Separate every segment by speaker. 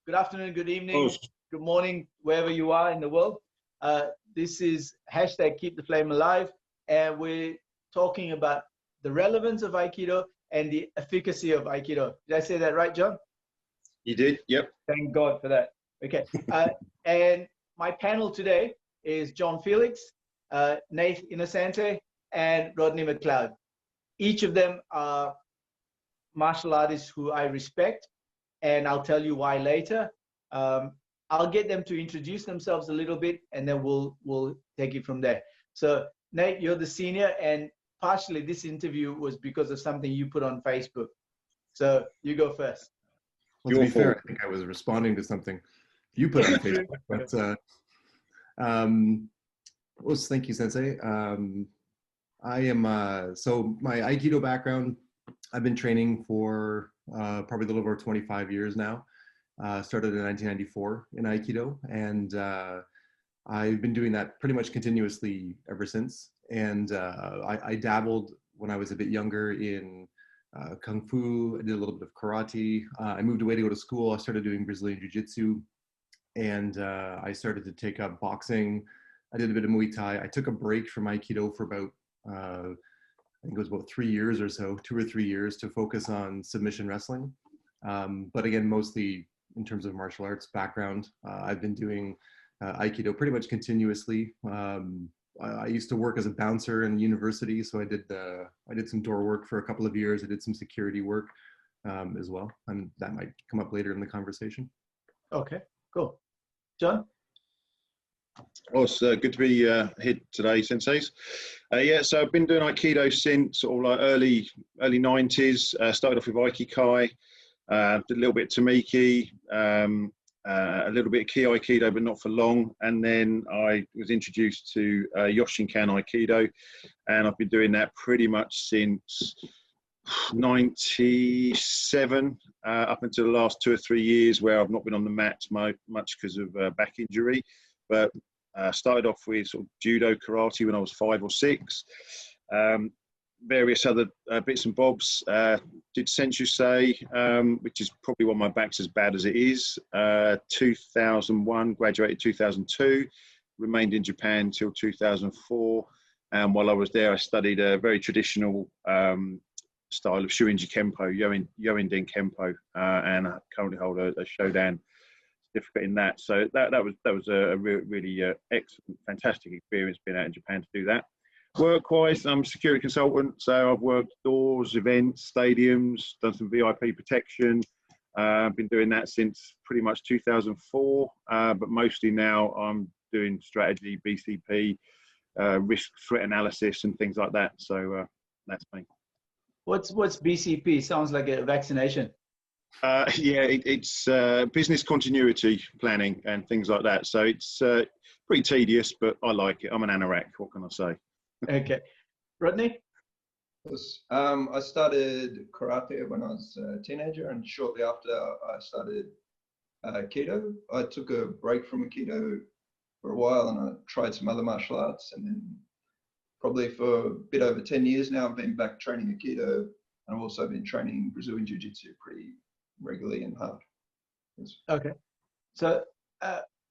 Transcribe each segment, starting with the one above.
Speaker 1: Good afternoon, good evening,
Speaker 2: Oh,
Speaker 1: good morning, wherever you are in the world. This is hashtag Keep the Flame Alive, and we're talking about the relevance of Aikido and the efficacy of Aikido. Did I say that right, John?
Speaker 2: you did? Yep.
Speaker 1: Thank God for that. Okay. And my panel today is John Felix, Nate Innocente, and Rodney McLeod. Each of them are martial artists who I respect, and I'll tell you why later. I'll get them to introduce themselves a little bit, and then we'll take it from there. So Nate, you're the senior, and partially this interview was because of something you put on Facebook. So you go first.
Speaker 3: Well, to be fair, I think I was responding to something you put on Facebook. But thank you, Sensei. I am so my Aikido background. I've been training for probably a little over 25 years now. Started in 1994 in Aikido, and I've been doing that pretty much continuously ever since. And I dabbled when I was a bit younger in Kung Fu. I did a little bit of karate. I moved away to go to school. I started doing Brazilian Jiu-Jitsu, and I started to take up boxing. I did a bit of Muay Thai. I took a break from Aikido for about, I think it was about 3 years or so, 2 or 3 years, to focus on submission wrestling. But again, mostly in terms of martial arts background, I've been doing Aikido pretty much continuously. I used to work as a bouncer in university, so I did some door work for a couple of years. I did some security work as well, and that might come up later in the conversation.
Speaker 1: Okay, cool. John?
Speaker 2: Oh, it's good to be here today, senseis. Yeah, so I've been doing Aikido since sort of like early 90s. Started off with Aikikai, did a little bit of Tamiki, a little bit of Ki Aikido, but not for long. And then I was introduced to Yoshinkan Aikido, and I've been doing that pretty much since 97, up until the last 2 or 3 years, where I've not been on the mat much because of back injury. But started off with sort of judo, karate when I was 5 or 6. Various other bits and bobs. Did Sensei, which is probably why my back's as bad as it is. 2001, graduated 2002, remained in Japan until 2004. And while I was there, I studied a very traditional style of Shuinji Kempo, Yoinden Kempo, and I currently hold a Shodan certificate in that. So that was a really excellent, fantastic experience being out in Japan to do that. Work-wise, I'm a security consultant, so I've worked doors, events, stadiums, done some VIP protection. I've been doing that since pretty much 2004, but mostly now I'm doing strategy, BCP, risk threat analysis and things like that. So that's me. What's
Speaker 1: BCP? Sounds like a vaccination.
Speaker 2: Yeah, it's business continuity planning and things like that. So it's pretty tedious, but I like it. I'm an anorak. What can I say?
Speaker 1: Okay. Rodney?
Speaker 4: I started karate when I was a teenager, and shortly after I started Aikido. I took a break from Aikido for a while, and I tried some other martial arts, and then probably for a bit over 10 years now I've been back training Aikido, and I've also been training Brazilian Jiu-Jitsu pretty regularly and hard.
Speaker 1: Okay. So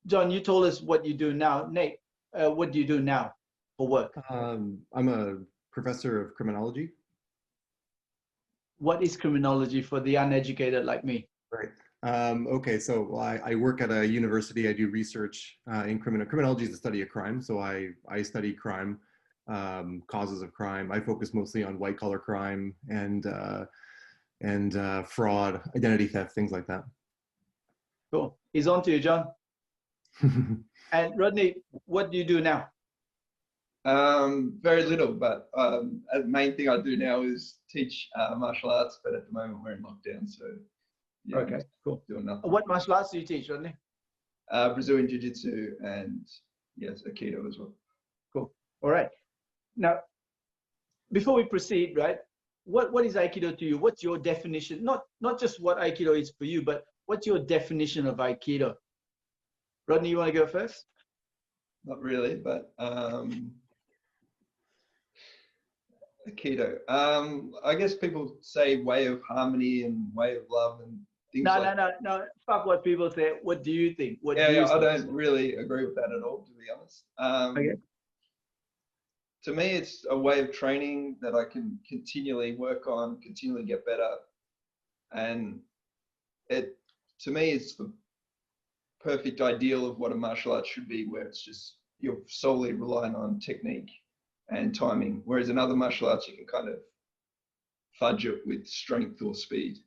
Speaker 1: John, you told us what you do now. Nate, what do you do now for work?
Speaker 3: I'm a professor of criminology.
Speaker 1: What is criminology for the uneducated like me?
Speaker 3: Right. Okay, so I work at a university. I do research in criminology is the study of crime. So I study crime, causes of crime. I focus mostly on white collar crime and fraud, identity theft, things like that.
Speaker 1: Cool. He's on to you, John. And Rodney, what do you do now?
Speaker 4: Very little, but the main thing I do now is teach martial arts, but at the moment we're in lockdown, so yeah.
Speaker 1: Okay, cool.
Speaker 4: Doing nothing.
Speaker 1: What martial arts do you teach, Rodney?
Speaker 4: Brazilian Jiu-Jitsu and yes, Aikido as well.
Speaker 1: Cool. All right. Now, before we proceed, right, what is Aikido to you? What's your definition? Not just what Aikido is for you, but what's your definition of Aikido? Rodney, you want to go first?
Speaker 4: Not really, but Aikido. I guess people say way of harmony and way of love, and things
Speaker 1: No,
Speaker 4: like
Speaker 1: no. Fuck what people say. What do you think? What do
Speaker 4: yeah,
Speaker 1: you
Speaker 4: I
Speaker 1: think?
Speaker 4: don't really agree with that at all, to be honest.
Speaker 1: Okay.
Speaker 4: To me, it's a way of training that I can continually work on, continually get better. And it, to me, it's the perfect ideal of what a martial art should be, where it's just, you're solely relying on technique and timing. Whereas in other martial arts, you can kind of fudge it with strength or speed.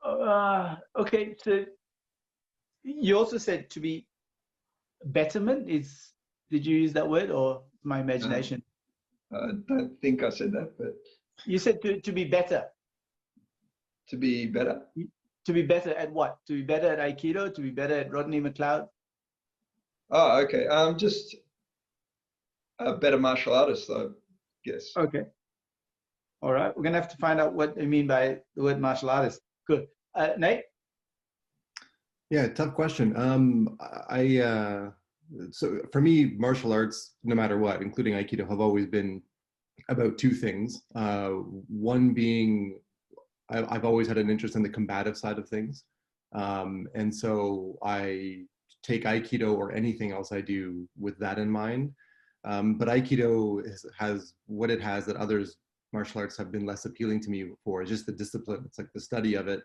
Speaker 1: Okay, so you also said to be betterment is, did you use that word or my imagination?
Speaker 4: I don't think I said that, but
Speaker 1: You said to be better.
Speaker 4: to be better.
Speaker 1: To be better at what? To be better at Aikido? To be better at Rodney McLeod?
Speaker 4: Oh, okay. Just a better martial artist, though. Yes.
Speaker 1: Okay. All right. We're gonna have to find out what they mean by the word martial artist. Good. Nate?
Speaker 3: Yeah, tough question. So for me, martial arts, no matter what, including Aikido, have always been about two things. One being, I've always had an interest in the combative side of things. And so I take Aikido or anything else I do with that in mind. But Aikido has what it has that others martial arts have been less appealing to me for, just the discipline. It's like the study of it,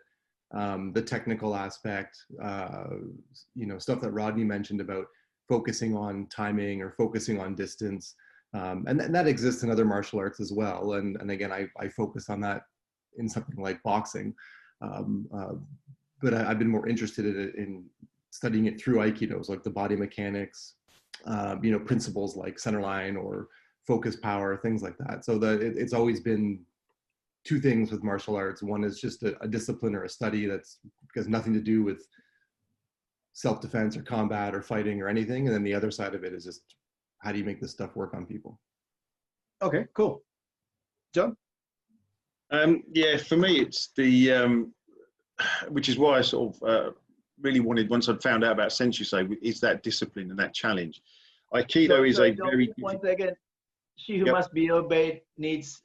Speaker 3: the technical aspect, stuff that Rodney mentioned about focusing on timing or focusing on distance. And that exists in other martial arts as well. And again, I focus on that in something like boxing. But I've been more interested in studying it through Aikidos, like the body mechanics, principles like center line or focus power, things like that. So it's always been two things with martial arts. One is just a discipline or a study that's has nothing to do with self-defense or combat or fighting or anything. And then the other side of it is just, how do you make this stuff work on people?
Speaker 1: Okay, cool. John?
Speaker 2: Yeah, for me, it's the, which is why I sort of really wanted, once I'd found out about Sensei, is that discipline and that challenge. Aikido is a very...
Speaker 1: One second. She who must be obeyed needs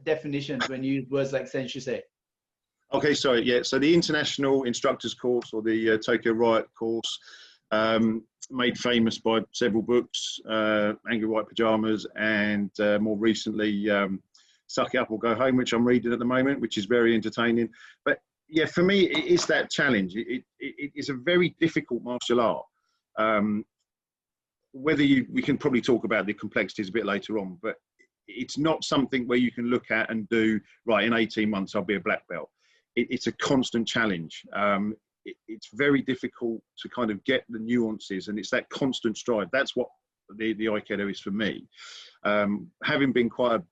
Speaker 1: definitions when you use words like Sensei.
Speaker 2: Okay, sorry, yeah. So the International Instructors Course, or the Tokyo Riot course, made famous by several books, Angry White Pajamas, and more recently, Suck It Up or Go Home, which I'm reading at the moment, which is very entertaining. But yeah, for me, it is that challenge. It is a very difficult martial art. We can probably talk about the complexities a bit later on, but it's not something where you can look at and do, right, in 18 months, I'll be a black belt. It's a constant challenge. It's very difficult to kind of get the nuances, and it's that constant strive. That's what the Aikido is for me. Having been quite a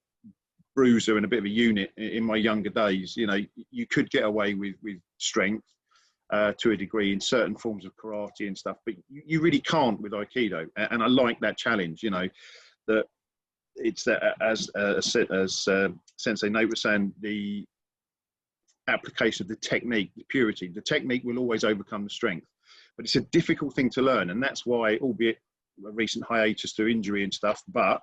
Speaker 2: bruiser and a bit of a unit in my younger days, you could get away with strength to a degree in certain forms of karate and stuff, but you really can't with Aikido. And I like that challenge, that it's that, as Sensei Nate was saying, the application of the technique, the purity. The technique will always overcome the strength, but it's a difficult thing to learn, and that's why, albeit a recent hiatus through injury and stuff, but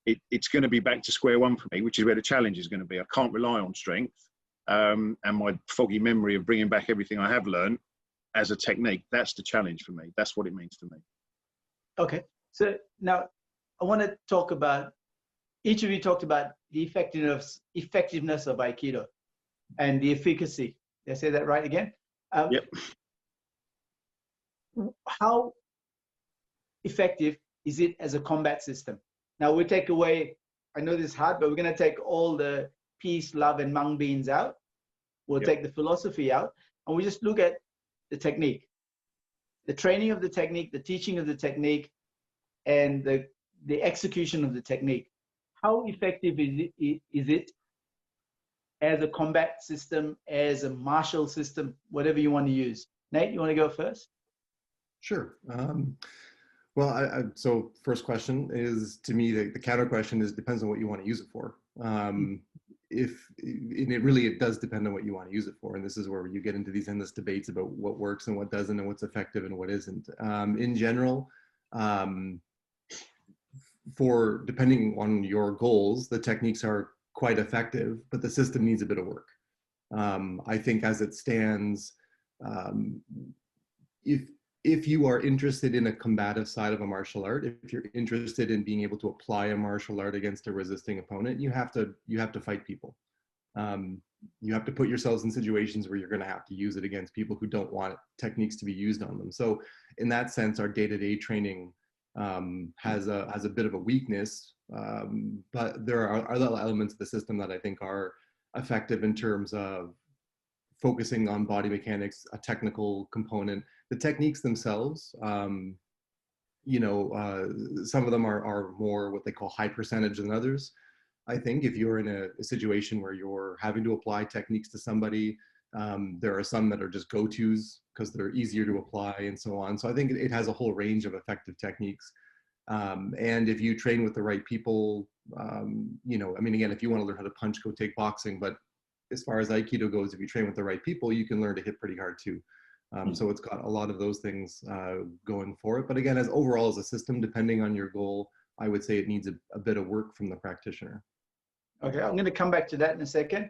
Speaker 2: it's going to be back to square one for me, which is where the challenge is going to be. I can't rely on strength and my foggy memory of bringing back everything I have learned as a technique. That's the challenge for me. That's what it means to me.
Speaker 1: Okay, so now I want to talk about, each of you talked about the effectiveness of Aikido and the efficacy. Did I say that right again?
Speaker 2: Yep.
Speaker 1: How effective is it as a combat system? Now we take away, I know this is hard, but we're going to take all the peace, love, and mung beans out. We'll take the philosophy out, and we just look at the technique, the training of the technique, the teaching of the technique, and the execution of the technique. How effective is it as a combat system, as a martial system, whatever you want to use? Nate, you want to go first?
Speaker 3: Sure. Well, so first question is, to me, the counter question is, depends on what you want to use it for. It does depend on what you want to use it for. And this is where you get into these endless debates about what works and what doesn't and what's effective and what isn't. In general, for depending on your goals, the techniques are quite effective, but the system needs a bit of work. I think as it stands, if you are interested in a combative side of a martial art, if you're interested in being able to apply a martial art against a resisting opponent, you have to fight people. You have to put yourselves in situations where you're going to have to use it against people who don't want techniques to be used on them. So in that sense, our day-to-day training has a bit of a weakness, but there are other elements of the system that I think are effective in terms of focusing on body mechanics, a technical component. The techniques themselves, you know, some of them are more what they call high percentage than others. I think if you're in a situation where you're having to apply techniques to somebody, there are some that are just go-tos because they're easier to apply and so on. So I think it has a whole range of effective techniques. And if you train with the right people, you know, I mean, again, if you want to learn how to punch, go take boxing. But as far as Aikido goes, if you train with the right people, you can learn to hit pretty hard too. So it's got a lot of those things going for it. But again, as overall as a system, depending on your goal, I would say it needs a bit of work from the practitioner.
Speaker 1: Okay, I'm going to come back to that in a second.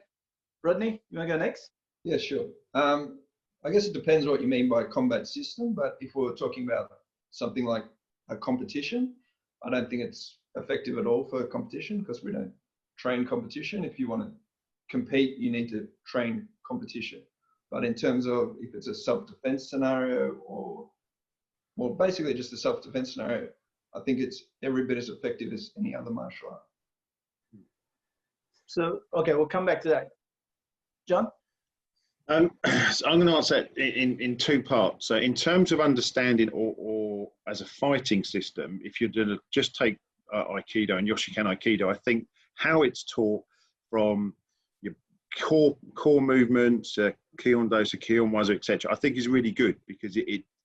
Speaker 1: Rodney, you want to go next?
Speaker 4: Yeah, sure. I guess it depends what you mean by combat system, but if we're talking about something like a competition, I don't think it's effective at all for competition because we don't train competition. If you want to compete, you need to train competition. But in terms of if it's a self-defense scenario or basically just a self-defense scenario, I think it's every bit as effective as any other martial art.
Speaker 1: So, okay, we'll come back to that. John?
Speaker 2: So I'm going to answer that in two parts. So in terms of understanding or as a fighting system, if you're going to just take Aikido and Shudokan Aikido, I think how it's taught from your core movements, Kion Dosa, Kion Waza, etc., I think is really good because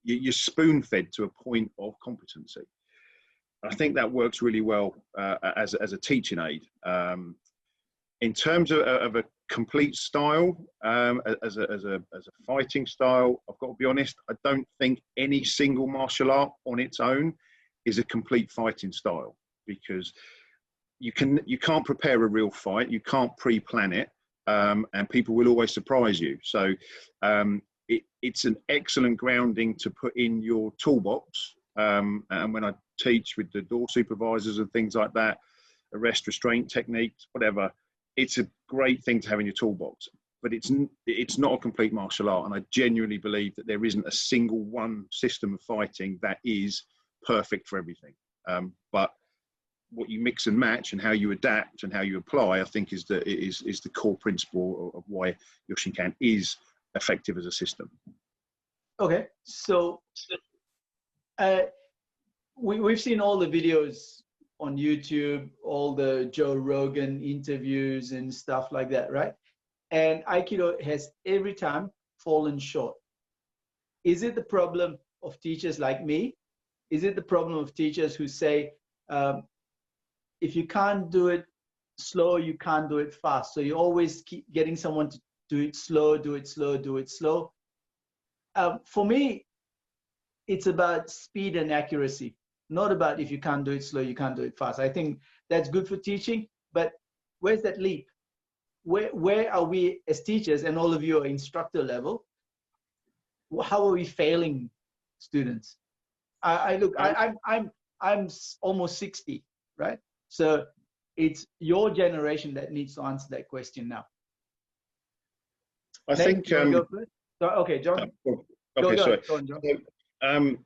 Speaker 2: you're spoon-fed to a point of competency. I think that works really well as a teaching aid. In terms of a complete style, as a fighting style, I've got to be honest, I don't think any single martial art on its own is a complete fighting style because you can't prepare a real fight, you can't pre-plan it, and people will always surprise you. So it's an excellent grounding to put in your toolbox. And when I teach with the door supervisors and things like that, arrest, restraint techniques, whatever, it's a great thing to have in your toolbox, but it's not a complete martial art. And I genuinely believe that there isn't a single one system of fighting that is perfect for everything. But what you mix and match and how you adapt and how you apply, I think is the core principle of why Shudokan is effective as a system.
Speaker 1: Okay, so we've seen all the videos on YouTube, all the Joe Rogan interviews and stuff like that, right? And Aikido has every time fallen short. Is it the problem of teachers like me? Is it the problem of teachers who say, if you can't do it slow, you can't do it fast? So you always keep getting someone to do it slow, do it slow, do it slow. For me, it's about speed and accuracy. Not about if you can't do it slow, you can't do it fast. I think that's good for teaching, but where's that leap? Where are we as teachers, and all of you are instructor level? How are we failing students? I'm almost 60, right? So it's your generation that needs to answer that question now.
Speaker 2: I think.
Speaker 1: Go first? Okay, John.
Speaker 2: Okay, sorry.
Speaker 1: Go on, John.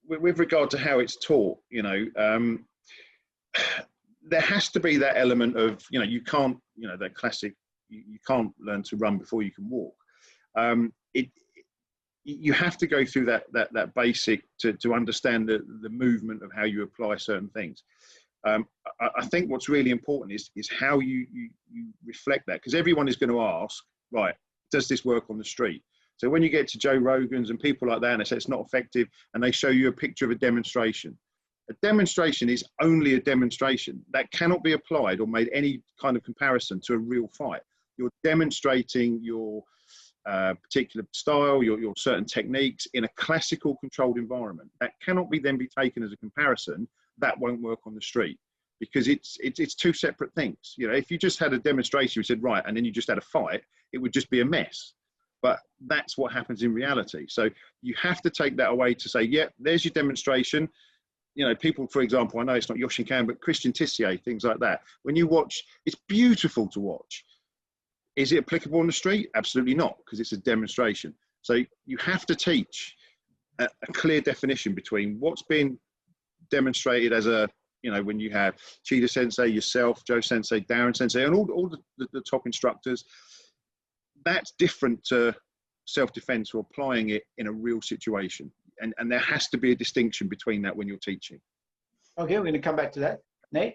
Speaker 2: With regard to how it's taught, you know, there has to be that element of, you know, you can't, you know, that classic, you can't learn to run before you can walk. You have to go through that basic to understand the movement of how you apply certain things. I think what's really important is how you reflect that, because everyone is going to ask, right, does this work on the street? So when you get to Joe Rogan's and people like that, and they say it's not effective, and they show you a picture of a demonstration. A demonstration is only a demonstration. That cannot be applied or made any kind of comparison to a real fight. You're demonstrating your particular style, your certain techniques in a classical controlled environment. That cannot be then be taken as a comparison. That won't work on the street, because it's two separate things. You know, if you just had a demonstration, you said, right, and then you just had a fight, it would just be a mess. But that's what happens in reality. So you have to take that away to say, yeah, there's your demonstration. You know, people, for example, I know it's not Yoshinkan, but Christian Tissier, things like that. When you watch, it's beautiful to watch. Is it applicable on the street? Absolutely not, because it's a demonstration. So you have to teach a clear definition between what's being demonstrated as a, you know, when you have Chida Sensei, yourself, Joe Sensei, Darren Sensei, and all the top instructors. That's different to self-defense or applying it in a real situation. And there has to be a distinction between that when you're teaching.
Speaker 1: Okay, we're going to come back to that. Nate?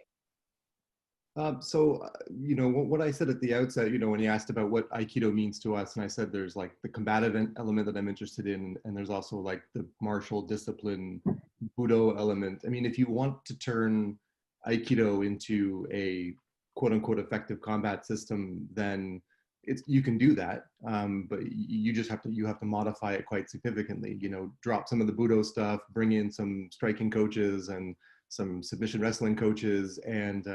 Speaker 3: You know, what I said at the outset, you know, when you asked about what Aikido means to us, and I said there's like the combative element that I'm interested in, and there's also like the martial discipline, Budo element. I mean, if you want to turn Aikido into a quote unquote effective combat system, then you can do that, but you just have to modify it quite significantly. You know, drop some of the Budo stuff, bring in some striking coaches and some submission wrestling coaches, and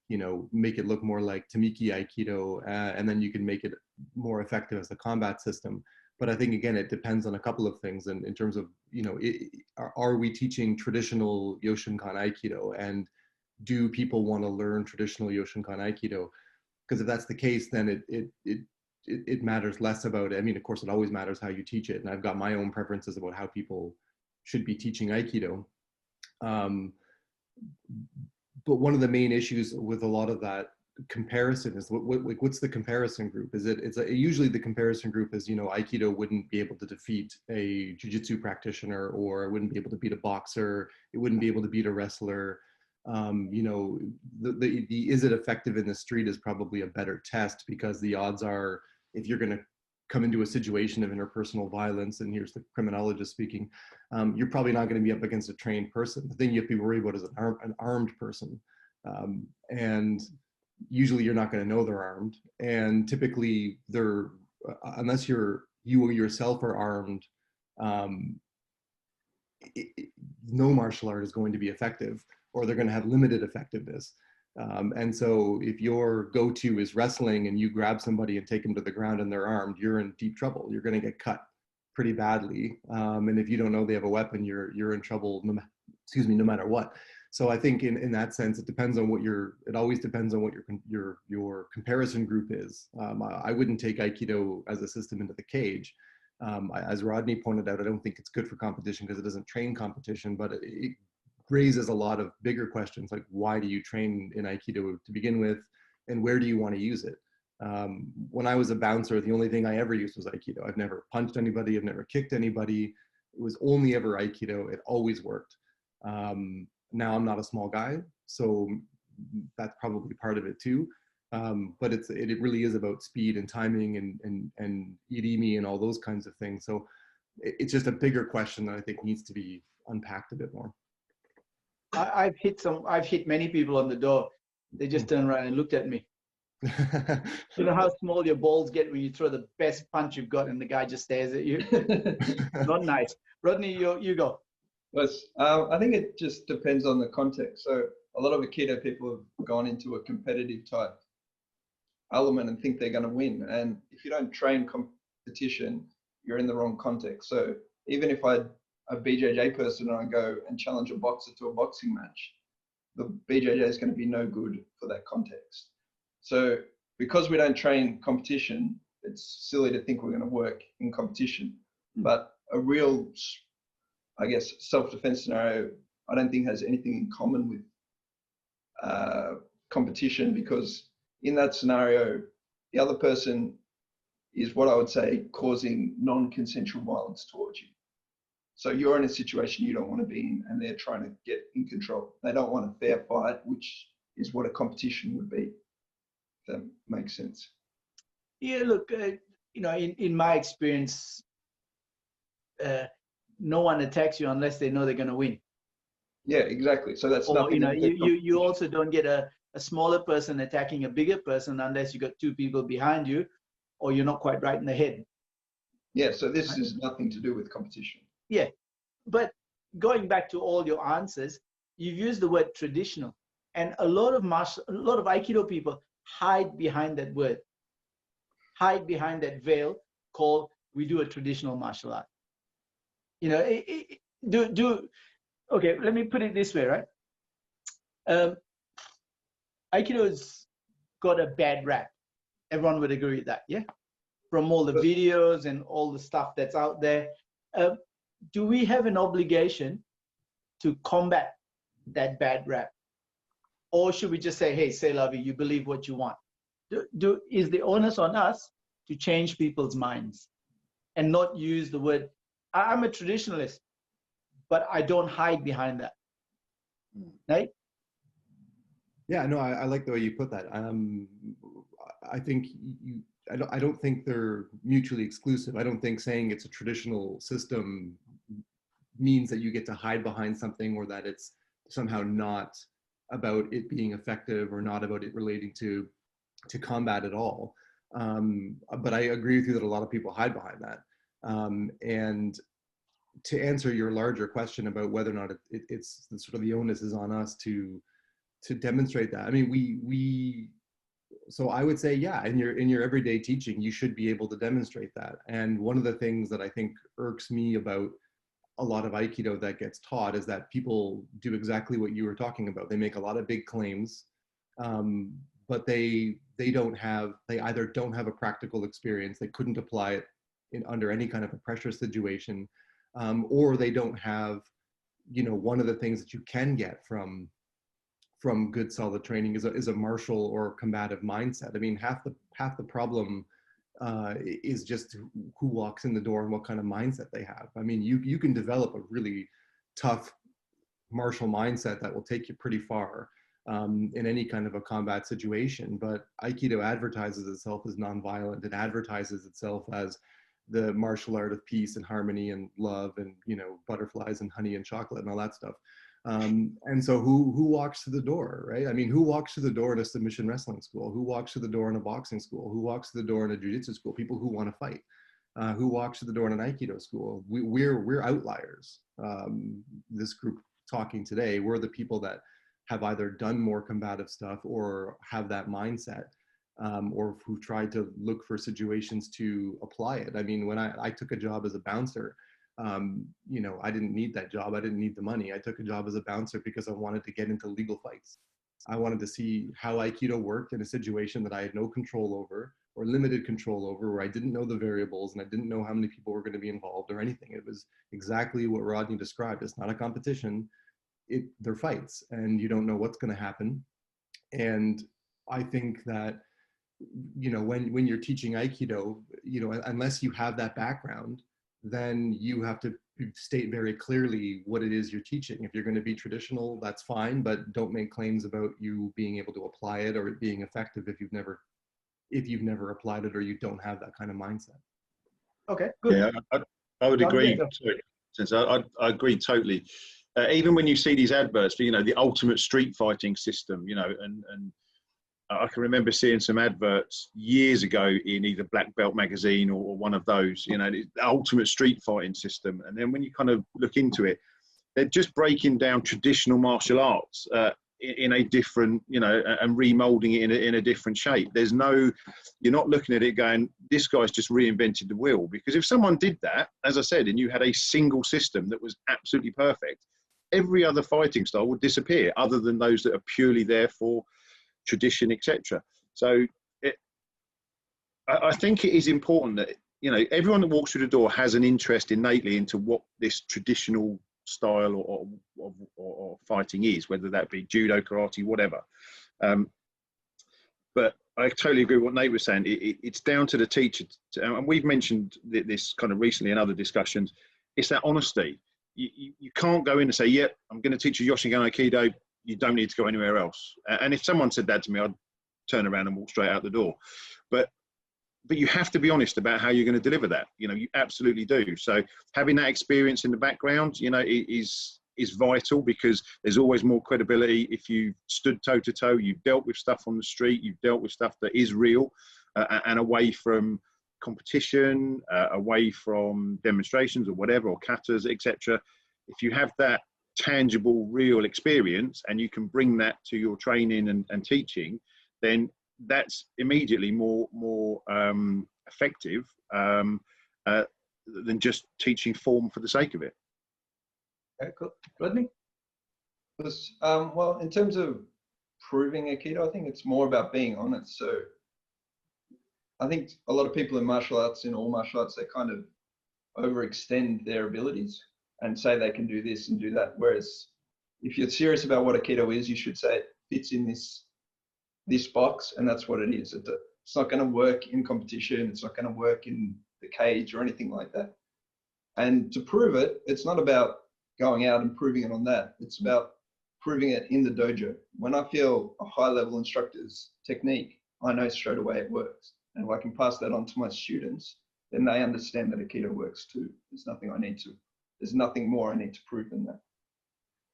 Speaker 3: you know, make it look more like Tamiki Aikido, and then you can make it more effective as a combat system. But I think again, it depends on a couple of things, and in terms of, you know, are we teaching traditional Yoshinkan Aikido, and do people want to learn traditional Yoshinkan Aikido? Because if that's the case, then it matters less about it. I mean, of course, it always matters how you teach it. And I've got my own preferences about how people should be teaching Aikido. But one of the main issues with a lot of that comparison is what's the comparison group? Usually the comparison group is, you know, Aikido wouldn't be able to defeat a jiu-jitsu practitioner, or it wouldn't be able to beat a boxer. It wouldn't be able to beat a wrestler. You know, the is it effective in the street is probably a better test, because the odds are, if you're going to come into a situation of interpersonal violence, and here's the criminologist speaking, you're probably not going to be up against a trained person. The thing you have to be worried about is an armed person, and usually you're not going to know they're armed, and typically they're unless you yourself are armed, no martial art is going to be effective, or they're going to have limited effectiveness. And so if your go-to is wrestling and you grab somebody and take them to the ground and they're armed, you're in deep trouble. You're going to get cut pretty badly. And if you don't know they have a weapon, you're in trouble, no matter what. So I think in that sense, it depends on it always depends on what your comparison group is. I wouldn't take Aikido as a system into the cage. As Rodney pointed out, I don't think it's good for competition because it doesn't train competition, but it raises a lot of bigger questions, like why do you train in Aikido to begin with, and where do you want to use it? When I was a bouncer, the only thing I ever used was Aikido. I've never punched anybody, I've never kicked anybody. It was only ever Aikido. It always worked. Now I'm not a small guy, so that's probably part of it too. But it really is about speed and timing and irimi and all those kinds of things. So it's just a bigger question that I think needs to be unpacked a bit more.
Speaker 1: I've hit many people on the door. They just turned around and looked at me. You know how small your balls get when you throw the best punch you've got and the guy just stares at you? Not nice. Rodney, you go.
Speaker 4: Yes, I think it just depends on the context. So a lot of Aikido people have gone into a competitive type element and think they're going to win. And if you don't train competition, you're in the wrong context. So even if I'm a BJJ person and I go and challenge a boxer to a boxing match, the BJJ is going to be no good for that context. So because we don't train competition, it's silly to think we're going to work in competition. But a real, I guess, self-defense scenario, I don't think has anything in common with competition, because in that scenario, the other person is what I would say causing non-consensual violence towards you. So you're in a situation you don't want to be in, and they're trying to get in control. They don't want a fair fight, which is what a competition would be. If that makes sense.
Speaker 1: Yeah, look, you know, in my experience, no one attacks you unless they know they're going to win.
Speaker 4: Yeah, exactly. So that's nothing.
Speaker 1: You know, you also don't get a smaller person attacking a bigger person unless you got two people behind you, or you're not quite right in the head.
Speaker 4: Yeah, so this is nothing to do with competition.
Speaker 1: Yeah, but going back to all your answers, you've used the word traditional. And a lot of Aikido people hide behind that word, hide behind that veil called, we do a traditional martial art. You know, okay, let me put it this way, right? Aikido's got a bad rap. Everyone would agree with that, yeah? From all the videos and all the stuff that's out there. Do we have an obligation to combat that bad rap? Or should we just say, hey, c'est la vie, you believe what you want? Is the onus on us to change people's minds and not use the word, I'm a traditionalist, but I don't hide behind that, right?
Speaker 3: Yeah, no, I like the way you put that. I think I don't think they're mutually exclusive. I don't think saying it's a traditional system means that you get to hide behind something, or that it's somehow not about it being effective, or not about it relating to combat at all. But I agree with you that a lot of people hide behind that. And to answer your larger question about whether or not it's sort of the onus is on us to demonstrate that. I mean, so I would say, yeah, in your everyday teaching, you should be able to demonstrate that. And one of the things that I think irks me about a lot of Aikido that gets taught is that people do exactly what you were talking about. They make a lot of big claims, but they either don't have a practical experience, they couldn't apply it under any kind of a pressure situation, or they don't have, you know, one of the things that you can get from good solid training is a martial or combative mindset. I mean, half the problem is just who walks in the door and what kind of mindset they have. I mean, you can develop a really tough martial mindset that will take you pretty far in any kind of a combat situation. But Aikido advertises itself as nonviolent. It advertises itself as the martial art of peace and harmony and love and, you know, butterflies and honey and chocolate and all that stuff. And so who walks to the door, right? I mean, who walks to the door in a submission wrestling school? Who walks to the door in a boxing school? Who walks to the door in a jiu-jitsu school? People who want to fight. Who walks to the door in an Aikido school? We're outliers. This group talking today, we're the people that have either done more combative stuff or have that mindset, or who tried to look for situations to apply it. I mean, when I took a job as a bouncer, you know, I didn't need that job. I didn't need the money. I took a job as a bouncer because I wanted to get into legal fights. I wanted to see how Aikido worked in a situation that I had no control over or limited control over, where I didn't know the variables and I didn't know how many people were going to be involved or anything. It was exactly what Rodney described. It's not a competition. They're fights and you don't know what's going to happen. And I think that, you know, when you're teaching Aikido, you know, unless you have that background, then you have to state very clearly what it is you're teaching. If you're going to be traditional, that's fine, but don't make claims about you being able to apply it or it being effective if you've never applied it or you don't have that kind of mindset.
Speaker 1: Okay, good.
Speaker 2: Yeah, I would agree. Since I agree totally. Even when you see these adverts for, you know, the ultimate street fighting system, you know, and I can remember seeing some adverts years ago in either Black Belt magazine or one of those, you know, the ultimate street fighting system. And then when you kind of look into it, they're just breaking down traditional martial arts in a different, you know, and remolding it in a different shape. There's no, you're not looking at it going, this guy's just reinvented the wheel. Because if someone did that, as I said, and you had a single system that was absolutely perfect, every other fighting style would disappear other than those that are purely there for tradition, etc. So I think it is important that, you know, everyone that walks through the door has an interest innately into what this traditional style or fighting is, whether that be judo, karate, whatever. But I totally agree with what Nate was saying. It's down to the teacher, and we've mentioned this kind of recently in other discussions. It's that honesty. You can't go in and say, yep, I'm going to teach you Yoshingan Aikido. You don't need to go anywhere else. And if someone said that to me, I'd turn around and walk straight out the door. But you have to be honest about how you're going to deliver that. You know, you absolutely do. So having that experience in the background, you know, is vital, because there's always more credibility if you stood toe to toe, you've dealt with stuff on the street, you've dealt with stuff that is real, and away from competition, away from demonstrations or whatever, or katas, etc. If you have that tangible, real experience, and you can bring that to your training and teaching, then that's immediately more effective than just teaching form for the sake of it.
Speaker 1: Okay, cool. Rodney?
Speaker 4: Well, in terms of proving Aikido, I think it's more about being honest. So I think a lot of people in martial arts, in all martial arts, they kind of overextend their abilities and say they can do this and do that. Whereas if you're serious about what Aikido is, you should say it fits in this box, and that's what it is. It's not going to work in competition. It's not going to work in the cage or anything like that. And to prove it, it's not about going out and proving it on that. It's about proving it in the dojo. When I feel a high-level instructor's technique, I know straight away it works. And if I can pass that on to my students, then they understand that Aikido works too. There's nothing more I need to prove than that.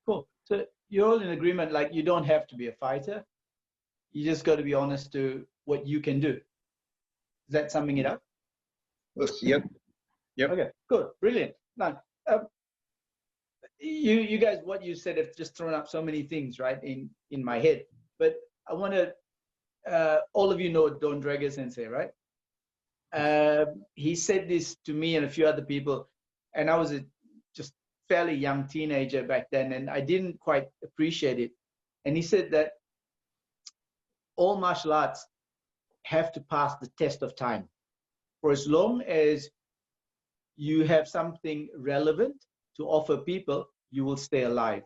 Speaker 1: Cool. So you're all in agreement, like you don't have to be a fighter. You just got to be honest to what you can do. Is that summing it up?
Speaker 2: Yep.
Speaker 1: Okay, good, brilliant. Now, you guys, what you said have just thrown up so many things, right, in my head. But I want to, all of you know Don Draeger Sensei, right? He said this to me and a few other people, and I was a just fairly young teenager back then, and I didn't quite appreciate it. And he said that all martial arts have to pass the test of time. For as long as you have something relevant to offer people, you will stay alive.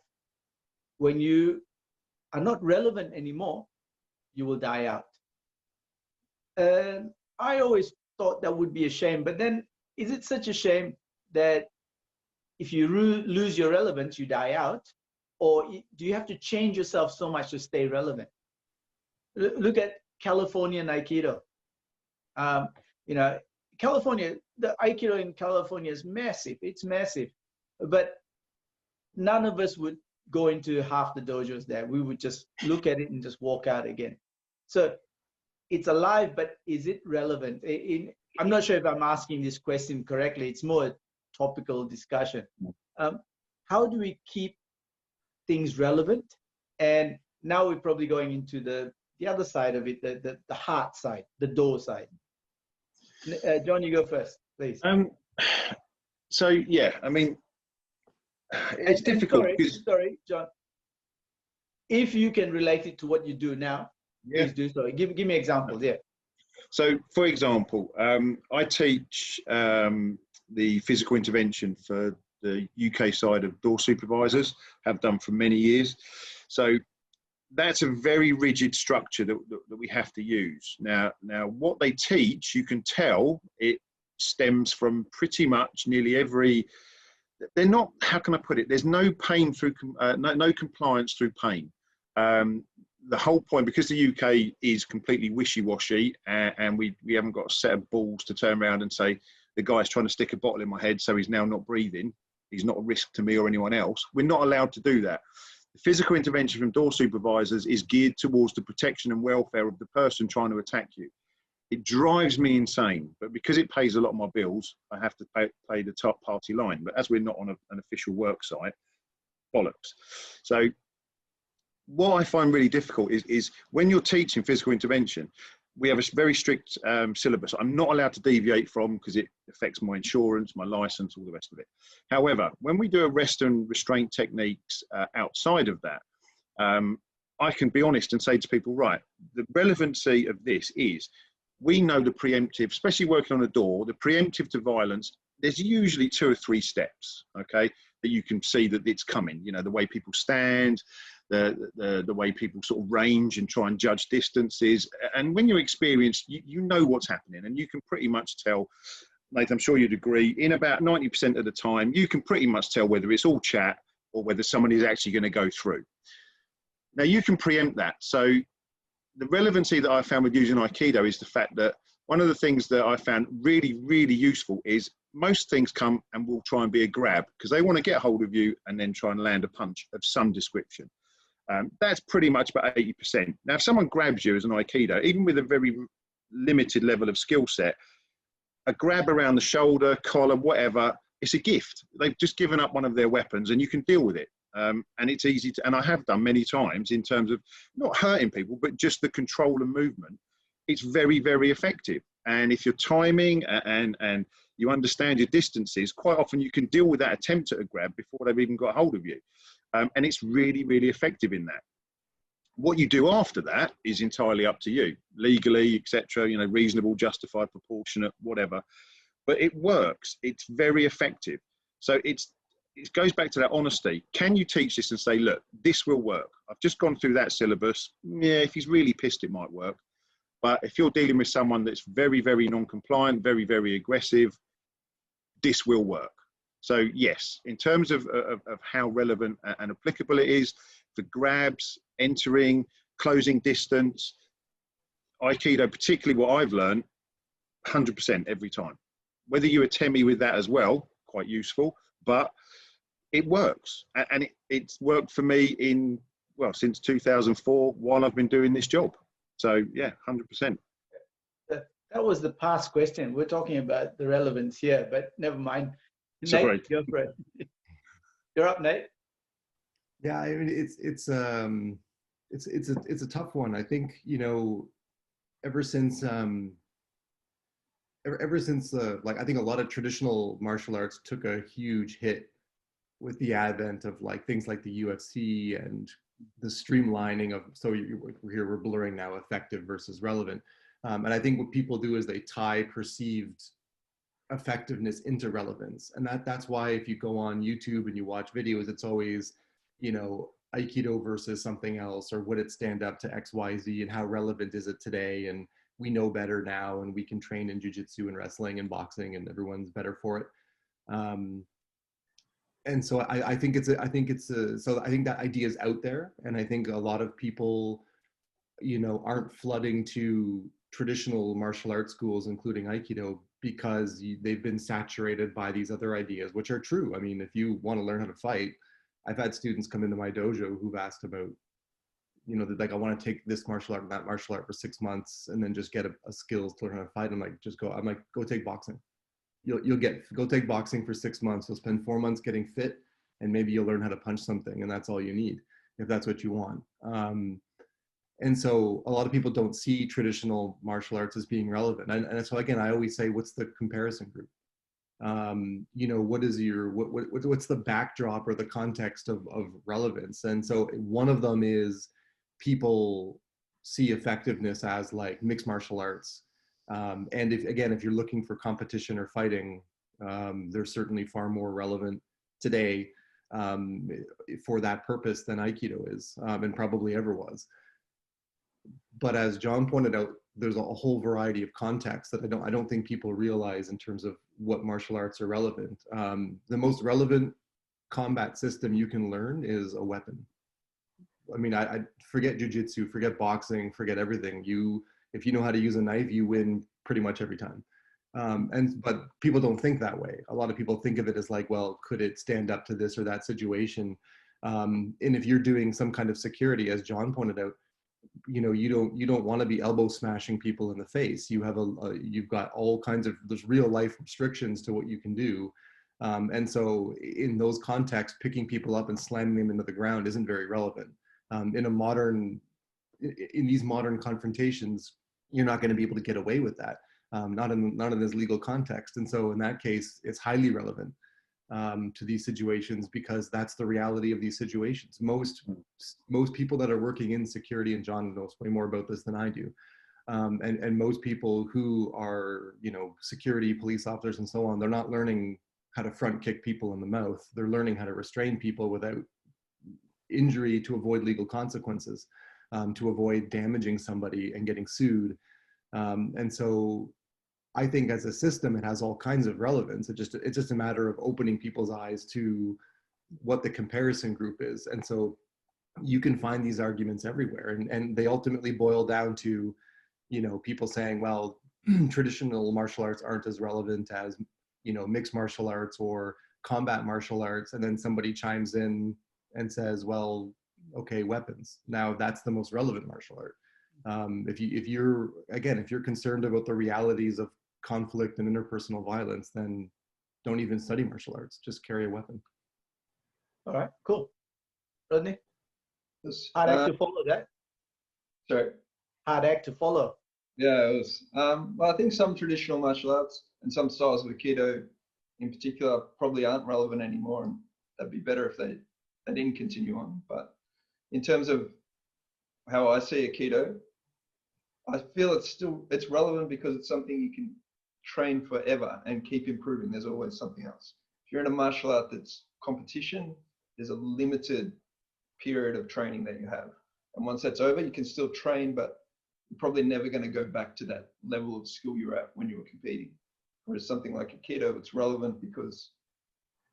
Speaker 1: When you are not relevant anymore, you will die out. I always thought that would be a shame, but then is it such a shame that if you lose your relevance, you die out? Or do you have to change yourself so much to stay relevant? Look at Californian Aikido. You know, California, the Aikido in California is massive. It's massive. But none of us would go into half the dojos there. We would just look at it and just walk out again. So it's alive, but is it relevant? I'm not sure if I'm asking this question correctly. It's more a topical discussion. How do we keep things relevant? And now we're probably going into the other side of it, the heart side, the door side. John, you go first, please.
Speaker 2: So yeah, I mean, it's difficult.
Speaker 1: Sorry, John. If you can relate it to what you do now, please do so. Give me examples. Yeah.
Speaker 2: So, for example, I teach the physical intervention for the UK side of door supervisors. Have done for many years. So that's a very rigid structure that we have to use. Now, what they teach, you can tell it stems from pretty much nearly every. They're not. How can I put it? There's no pain through no compliance through pain. The whole point, because the UK is completely wishy-washy, and we haven't got a set of balls to turn around and say the guy's trying to stick a bottle in my head, so he's now not breathing. He's not a risk to me or anyone else. We're not allowed to do that. The physical intervention from door supervisors is geared towards the protection and welfare of the person trying to attack you. It drives me insane, but because it pays a lot of my bills, I have to pay the top party line. But as we're not on an official work site, bollocks. So what I find really difficult is when you're teaching physical intervention, we have a very strict syllabus I'm not allowed to deviate from because it affects my insurance, my license, all the rest of it. However, when we do arrest and restraint techniques outside of that, I can be honest and say to people, right, the relevancy of this is we know the preemptive, especially working on a door, the preemptive to violence, there's usually 2 or 3 steps, okay, that you can see that it's coming. You know, the way people stand, the way people sort of range and try and judge distances. And when you're experienced, you know what's happening, and you can pretty much tell, Nathan, I'm sure you'd agree, in about 90% of the time, you can pretty much tell whether it's all chat or whether someone is actually going to go through. Now, you can preempt that. So the relevancy that I found with using Aikido is the fact that one of the things that I found really, really useful is most things come and will try and be a grab because they want to get hold of you and then try and land a punch of some description. That's pretty much about 80%. Now, if someone grabs you as an Aikido, even with a very limited level of skill set, a grab around the shoulder, collar, whatever, it's a gift. They've just given up one of their weapons and you can deal with it. And it's easy to, and I have done many times in terms of not hurting people, but just the control and movement. It's very, very effective. And if you're timing and you understand your distances, quite often you can deal with that attempt at a grab before they've even got hold of you. And it's really, really effective in that. What you do after that is entirely up to you, legally, etc. You know, reasonable, justified, proportionate, whatever. But it works. It's very effective. So it goes back to that honesty. Can you teach this and say, look, this will work? I've just gone through that syllabus. Yeah, if he's really pissed, it might work. But if you're dealing with someone that's very, very non-compliant, very, very aggressive, this will work. So yes, in terms of how relevant and applicable it is for grabs, entering, closing distance, Aikido, particularly what I've learned, 100% every time. Whether you attempt me with that as well, quite useful, but it works. And it's worked for me since 2004 while I've been doing this job. So yeah, 100%.
Speaker 1: That was the past question. We're talking about the relevance here, but never mind.
Speaker 2: Sorry.
Speaker 1: Nate, go for it. You're up, Nate.
Speaker 3: Yeah, I mean, it's a tough one. I think, you know, ever since like, I think a lot of traditional martial arts took a huge hit with the advent of like things like the UFC and the streamlining of, so we're blurring now effective versus relevant. And I think what people do is they tie perceived effectiveness into relevance. And that's why if you go on YouTube and you watch videos, it's always, you know, Aikido versus something else, or would it stand up to XYZ, and how relevant is it today? And we know better now, and we can train in jiu-jitsu and wrestling and boxing, and everyone's better for it. And so I think that idea is out there. And I think a lot of people, you know, aren't flooding to traditional martial arts schools, including Aikido, because they've been saturated by these other ideas, which are true. I mean, if you want to learn how to fight, I've had students come into my dojo who've asked about, you know, like, I want to take this martial art and that martial art for 6 months and then just get a skills to learn how to fight. I'm like, go take boxing. Go take boxing for 6 months. You'll spend 4 months getting fit, and maybe you'll learn how to punch something, and that's all you need, if that's what you want. And so a lot of people don't see traditional martial arts as being relevant. And so again, I always say, what's the comparison group? You know, what's the backdrop or the context of relevance? And so one of them is people see effectiveness as like mixed martial arts. And if you're looking for competition or fighting, they're certainly far more relevant today for that purpose than Aikido is, and probably ever was. But as John pointed out, there's a whole variety of contexts that I don't think people realize in terms of what martial arts are relevant. The most relevant combat system you can learn is a weapon. I mean, I forget jiu-jitsu, forget boxing, forget everything. If you know how to use a knife, you win pretty much every time. But people don't think that way. A lot of people think of it as like, well, could it stand up to this or that situation? And if you're doing some kind of security, as John pointed out, you know, you don't want to be elbow smashing people in the face. You've got all kinds of, there's real life restrictions to what you can do. And so in those contexts, picking people up and slamming them into the ground isn't very relevant. In these modern confrontations, you're not going to be able to get away with that. Not in this legal context. And so in that case, it's highly relevant to these situations, because that's the reality of these situations. Most people that are working in security, and John knows way more about this than I do, and most people who are, you know, security, police officers and so on, they're not learning how to front kick people in the mouth. They're learning how to restrain people without injury to avoid legal consequences, to avoid damaging somebody and getting sued. And so I think as a system, it has all kinds of relevance. It's just a matter of opening people's eyes to what the comparison group is. And so you can find these arguments everywhere, and they ultimately boil down to, you know, people saying, well, traditional martial arts aren't as relevant as, you know, mixed martial arts or combat martial arts. And then somebody chimes in and says, well, okay, weapons. Now that's the most relevant martial art. If you're concerned about the realities of conflict and interpersonal violence, then don't even study martial arts. Just carry a weapon.
Speaker 1: All right, cool. Rodney?
Speaker 4: Yes.
Speaker 1: Hard act to follow that.
Speaker 4: Sorry.
Speaker 1: Hard act to follow.
Speaker 4: Yeah, it was. Well, I think some traditional martial arts and some styles of Aikido in particular probably aren't relevant anymore, and that'd be better if they didn't continue on. But in terms of how I see Aikido, I feel it's relevant because it's something you can train forever and keep improving. There's always something else. If you're in a martial art that's competition, there's a limited period of training that you have. And once that's over, you can still train, but you're probably never going to go back to that level of skill you're at when you were competing. Whereas something like Aikido, it's relevant because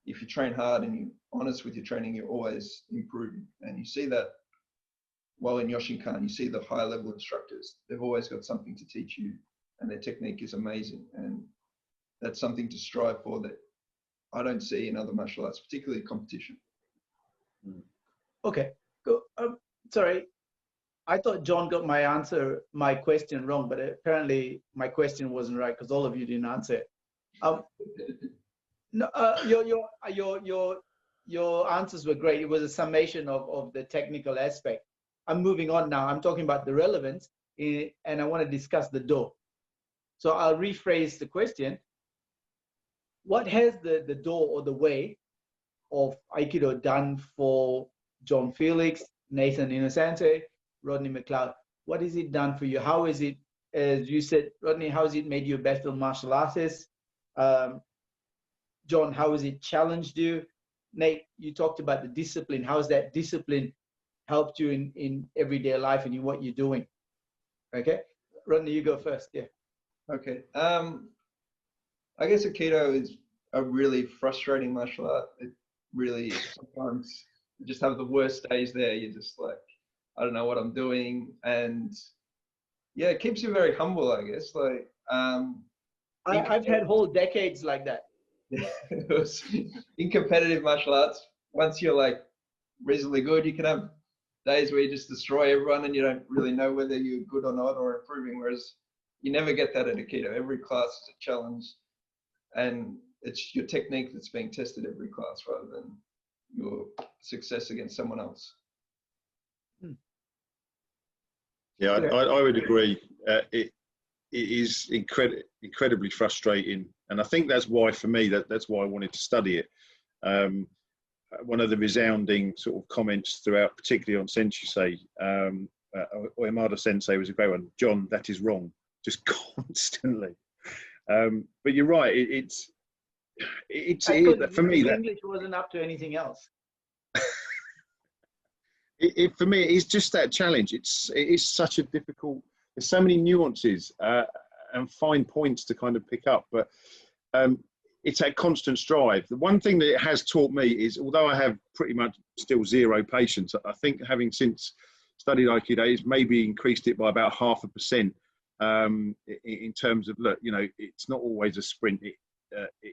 Speaker 4: if you train hard and you're honest with your training, you're always improving. And you see that while in Yoshinkan, you see the high level instructors, they've always got something to teach you and their technique is amazing. And that's something to strive for that I don't see in other martial arts, particularly competition.
Speaker 1: Okay, go. Sorry, I thought John got my question wrong, but apparently my question wasn't right because all of you didn't answer it. No, your answers were great. It was a summation of the technical aspect. I'm moving on now. I'm talking about the relevance, and I want to discuss the do. So I'll rephrase the question. What has the do or the way of Aikido done for John Felix, Nathan Innocente, Rodney McLeod? What has it done for you? How is it, as you said, Rodney, how has it made you a better martial artist? John, how has it challenged you? Nate, you talked about the discipline. How has that discipline helped you in everyday life and in what you're doing? Okay, Rodney, you go first. Yeah.
Speaker 4: Okay. I guess Aikido is a really frustrating martial art. It really sometimes you just have the worst days there. You're just like, I don't know what I'm doing, and yeah, it keeps you very humble, I guess. Like,
Speaker 1: I've had whole decades like that.
Speaker 4: In competitive martial arts, once you're like reasonably good, you can have days where you just destroy everyone and you don't really know whether you're good or not or improving. Whereas you never get that at Aikido. Every class is a challenge, and it's your technique that's being tested every class rather than your success against someone else.
Speaker 2: Yeah, I would agree. It is incredibly frustrating, and I think that's why, for me, that's why I wanted to study it. One of the resounding sort of comments throughout, particularly on Sensei, Oemada Sensei was a great one. John, that is wrong, just constantly. But you're right. It's for me that
Speaker 1: English wasn't up to anything else.
Speaker 2: For me, it's just that challenge. It is such a difficult. There's so many nuances and fine points to kind of pick up, but it's that constant strive. The one thing that it has taught me is, although I have pretty much still zero patience, I think having since studied Aikido, it's maybe increased it by about 0.5% in terms of, look, you know, it's not always a sprint. It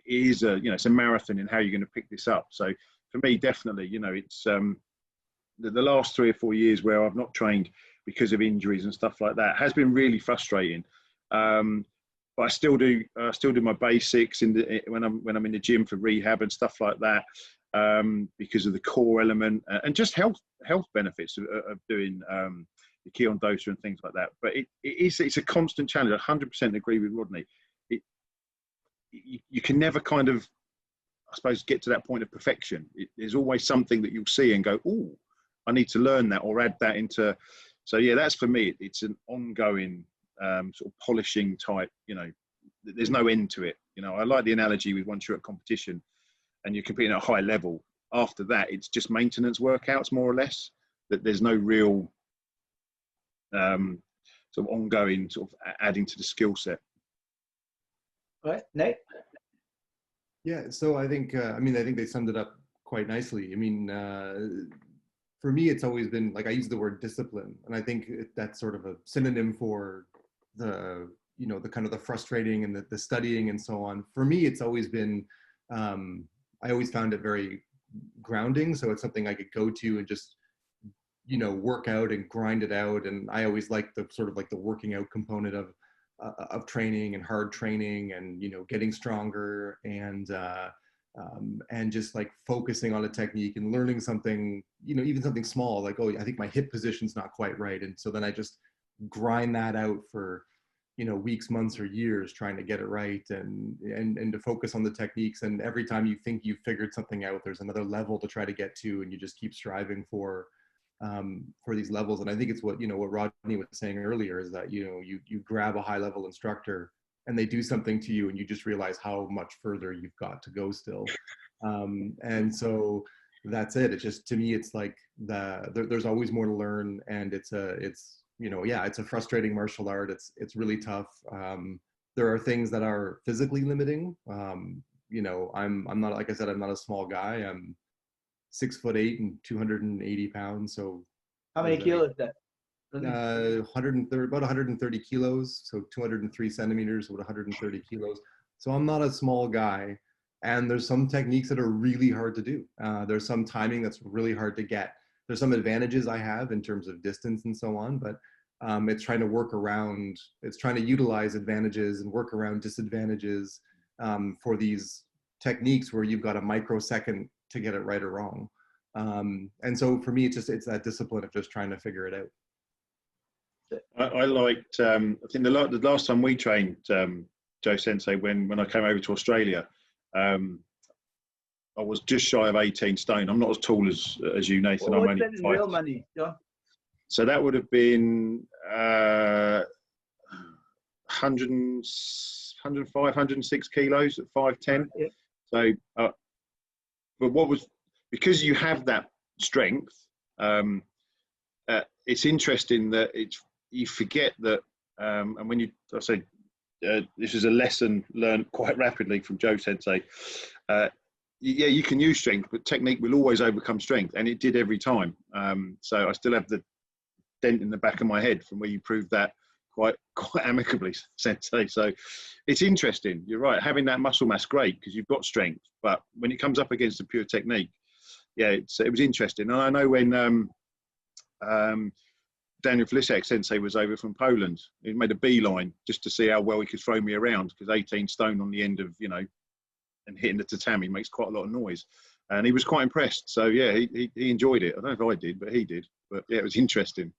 Speaker 2: is it's a marathon in how you're going to pick this up. So for me, definitely, you know, it's the last 3 or 4 years where I've not trained because of injuries and stuff like that has been really frustrating. But I still do my basics when I'm in the gym for rehab and stuff like that, because of the core element and just health benefits of doing the Kion Dosa and things like that. But it's a constant challenge. I 100% agree with Rodney. You can never kind of, I suppose, get to that point of perfection. There's always something that you'll see and go, oh, I need to learn that or add that into. So yeah, that's for me. It's an ongoing sort of polishing type. You know, there's no end to it. You know, I like the analogy with once you're at competition and you're competing at a high level. After that, it's just maintenance workouts, more or less. That there's no real sort of ongoing sort of adding to the skill set.
Speaker 1: All right, Nate?
Speaker 3: Yeah, so I think, I think they summed it up quite nicely. I mean, for me, it's always been, like, I use the word discipline, and I think that's sort of a synonym for the, you know, the kind of the frustrating and the studying and so on. For me, it's always been, I always found it very grounding. So it's something I could go to and just, you know, work out and grind it out. And I always like the sort of like the working out component of training and hard training and, you know, getting stronger. And and just like focusing on a technique and learning something, you know, even something small, like, oh, I think my hip position's not quite right. And so then I just grind that out for, you know, weeks, months, or years trying to get it right, and to focus on the techniques. And every time you think you've figured something out, there's another level to try to get to, and you just keep striving for these levels. And I think it's what, you know, what Rodney was saying earlier, is that, you know, you grab a high level instructor and they do something to you and you just realize how much further you've got to go still. And so that's it. It's just, to me, it's like there's always more to learn, and it's you know, yeah, it's a frustrating martial art. It's really tough. There are things that are physically limiting. You know, I'm not, like I said, I'm not a small guy. I'm 6'8" and 280 pounds. So
Speaker 1: how many kilos is that?
Speaker 3: 130, about 130 kilos. So 203 centimeters with 130 kilos. So I'm not a small guy. And there's some techniques that are really hard to do. There's some timing that's really hard to get. There's some advantages I have in terms of distance and so on, but it's trying to work around, it's trying to utilize advantages and work around disadvantages for these techniques where you've got a microsecond to get it right or wrong. And so for me, it's that discipline of just trying to figure it out.
Speaker 2: I liked, I think the last time we trained Joe Sensei, when I came over to Australia, I was just shy of 18 stone. I'm not as tall as you, Nathan.
Speaker 1: Well,
Speaker 2: I'm
Speaker 1: what's
Speaker 2: only
Speaker 1: that in real money, John?
Speaker 2: So that would have been 105, 106 kilos at 5'10".
Speaker 1: Yeah.
Speaker 2: So, but because you have that strength, it's interesting that you forget that, and when I say this is a lesson learned quite rapidly from Joe Sensei. Yeah, you can use strength, but technique will always overcome strength, and it did every time. So I still have the dent in the back of my head from where you proved that quite amicably, Sensei. So it's interesting. You're right. Having that muscle mass, great, because you've got strength. But when it comes up against a pure technique, yeah, it was interesting. And I know when Daniel Felix Sensei was over from Poland, he made a beeline just to see how well he could throw me around, because 18 stone on the end of, you know, and hitting the tatami makes quite a lot of noise. And he was quite impressed. So yeah, he enjoyed it. I don't know if I did, but he did. But yeah, it was interesting.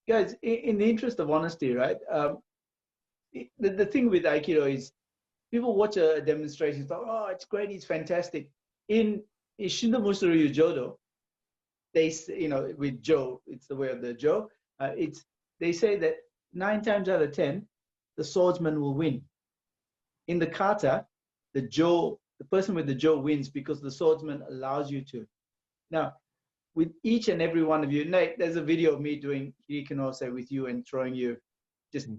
Speaker 1: Guys, in the interest of honesty, right? The thing with Aikido is people watch a demonstration, thought, oh, it's great, it's fantastic. In Shindomusuru Jodo, they, you know, with Joe, it's the way of the Joe. They say that 9 times out of 10, the swordsman will win. In the kata, the person with the Joe wins because the swordsman allows you to. Now, with each and every one of you, Nate, there's a video of me doing Hirikinose with you and throwing you, just